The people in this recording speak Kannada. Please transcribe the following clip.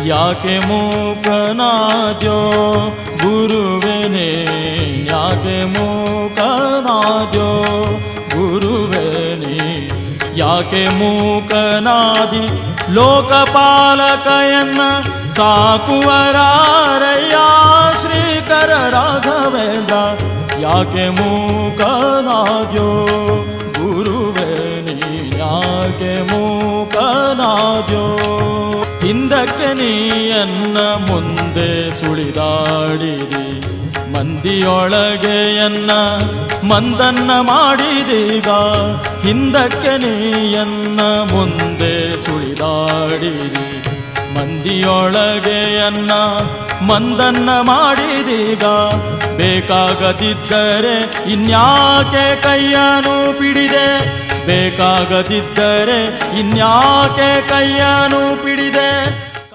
ಯಾಕೆ ಮೂಕನಾದ್ಯೋ ಗುರುವೇನೇ, ಯಾಕೆ ಮೂಕನಾದ್ಯೋ ಗುರುವೇನೇ, ಯಾಕೆ ಮೂಕನಾದಿ ಲೋಕಪಾಲಕಯನ್ನ ಸಾಕುವರಾರಯ್ಯ ಶ್ರೀಕರ ರಾಘವೇಂದ್ರ, ಯಾಕೆ ಮೂಕನಾದ್ಯೋ ಗುರುವೇನೇ, ಯಾಕೆ ಮೂಕನಾದ್ಯೋ. ಹಿಂದಕ್ಕೆ ನೀಯನ್ನ ಮುಂದೆ ಸುಳಿದಾಡಿದಿ, ಮಂದಿಯೊಳಗೆಯನ್ನ ಮಂದನ್ನ ಮಾಡಿದೀಗ. ಹಿಂದಕ್ಕೆ ನೀಯನ್ನ ಮುಂದೆ ಸುಳಿದಾಡಿದಿ, ಮಂದಿಯೊಳಗೆಯನ್ನ ಮಂದನ್ನ ಮಾಡಿದೀಗ. ಬೇಕಾಗದಿದ್ದರೆ ಇನ್ಯಾಕೆ ಕೈಯನ್ನು ಪಿಡಿದೆ, ಬೇಕಾಗದಿದ್ದರೆ ಇನ್ಯಾಕೆ ಕೈಯನ್ನು ಪಿಡಿದೆ.